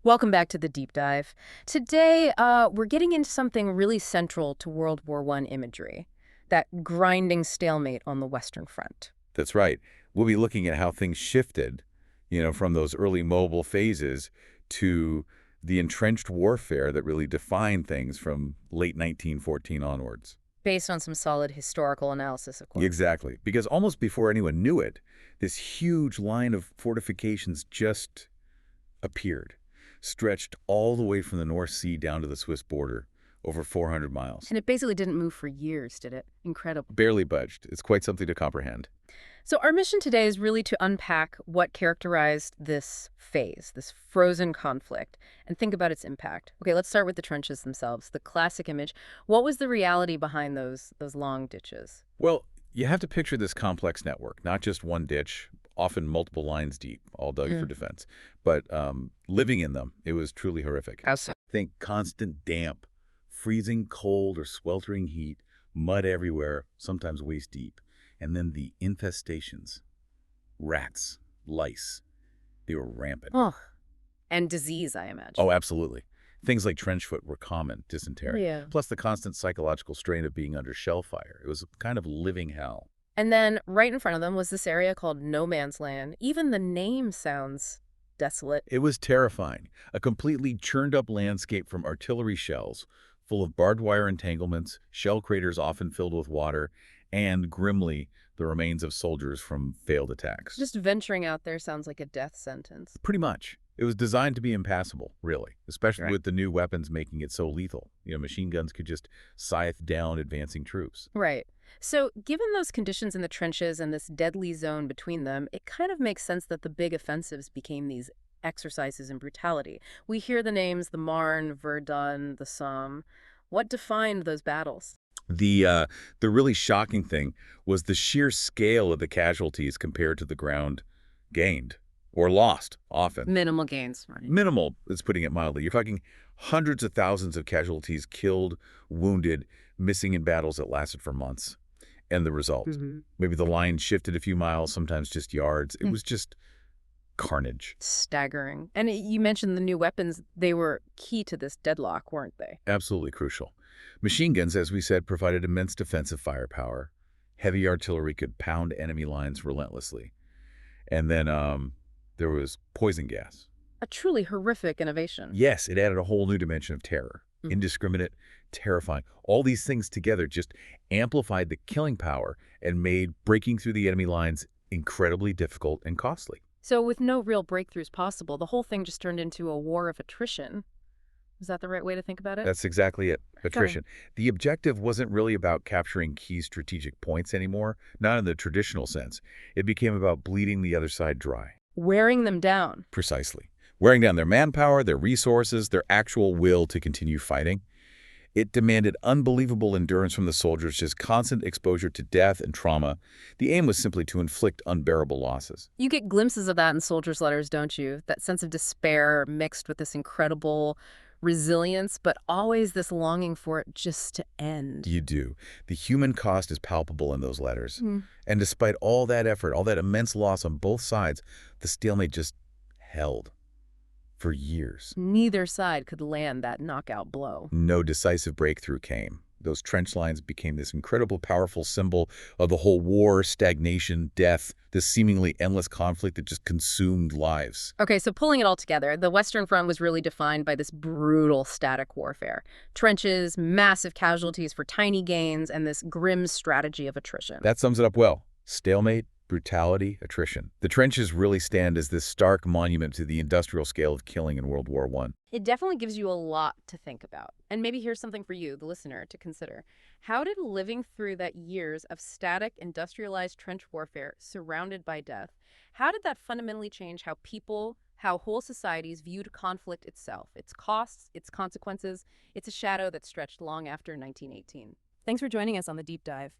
Welcome back to the deep dive. Today, we're getting into something really central to World War I imagery, that grinding stalemate on the Western Front. That's right. We'll be looking at how things shifted, from those early mobile phases to the entrenched warfare that really defined things from late 1914 onwards. Based on some solid historical analysis, of course. Exactly. Because almost before anyone knew it, this huge line of fortifications just appeared, stretched all the way from the North Sea down to the Swiss border, over 400 miles. And it basically didn't move for years, did it? Incredible. Barely budged. It's quite something to comprehend. So our mission today is really to unpack what characterized this phase, this frozen conflict, and think about its impact. Okay, let's start with the trenches themselves, the classic image. What was the reality behind those long ditches? Well, you have to picture this complex network, not just one ditch, often multiple lines deep, all dug for defense. But living in them, it was truly horrific. How so? Think constant damp, freezing cold or sweltering heat, mud everywhere, sometimes waist deep. And then the infestations, rats, lice, they were rampant. Oh, and disease, I imagine. Oh, absolutely. Things like trench foot were common, dysentery. Yeah. Plus the constant psychological strain of being under shell fire. It was a kind of living hell. And then right in front of them was this area called No Man's Land. Even the name sounds desolate. It was terrifying. A completely churned up landscape from artillery shells, full of barbed wire entanglements, shell craters often filled with water, and grimly, the remains of soldiers from failed attacks. Just venturing out there sounds like a death sentence. Pretty much. It was designed to be impassable, really, especially Right. with the new weapons making it so lethal. Machine guns could just scythe down advancing troops. Right. So, given those conditions in the trenches and this deadly zone between them, it kind of makes sense that the big offensives became these exercises in brutality. We hear the names the Marne, Verdun, the Somme. What defined those battles? The really shocking thing was the sheer scale of the casualties compared to the ground gained or lost often. Minimal gains, right? Minimal is putting it mildly. You're talking hundreds of thousands of casualties killed, wounded, missing in battles that lasted for months. And the result, maybe the line shifted a few miles, sometimes just yards. It was just carnage. Staggering. And you mentioned the new weapons. They were key to this deadlock, weren't they? Absolutely crucial. Machine guns, as we said, provided immense defensive firepower. Heavy artillery could pound enemy lines relentlessly. And then there was poison gas. A truly horrific innovation. Yes, it added a whole new dimension of terror. Indiscriminate, terrifying. All these things together just amplified the killing power and made breaking through the enemy lines incredibly difficult and costly. So with no real breakthroughs possible, the whole thing just turned into a war of attrition. Is that the right way to think about it? That's exactly it. Attrition. The objective wasn't really about capturing key strategic points anymore, not in the traditional sense. It became about bleeding the other side dry. Wearing them down. Precisely. Wearing down their manpower, their resources, their actual will to continue fighting. It demanded unbelievable endurance from the soldiers, just constant exposure to death and trauma. The aim was simply to inflict unbearable losses. You get glimpses of that in soldiers' letters, don't you? That sense of despair mixed with this incredible resilience, but always this longing for it just to end. You do. The human cost is palpable in those letters. And despite all that effort, all that immense loss on both sides, the stalemate just held for years. Neither side could land that knockout blow. No decisive breakthrough came. Those trench lines became this incredible, powerful symbol of the whole war, stagnation, death, this seemingly endless conflict that just consumed lives. Okay, so pulling it all together, the Western Front was really defined by this brutal static warfare. Trenches, massive casualties for tiny gains, and this grim strategy of attrition. That sums it up well. Stalemate, brutality, attrition. The trenches really stand as this stark monument to the industrial scale of killing in World War I. It definitely gives you a lot to think about. And maybe here's something for you, the listener, to consider. How did living through that years of static, industrialized trench warfare surrounded by death, how did that fundamentally change how people, how whole societies viewed conflict itself, its costs, its consequences? It's a shadow that stretched long after 1918. Thanks for joining us on The Deep Dive.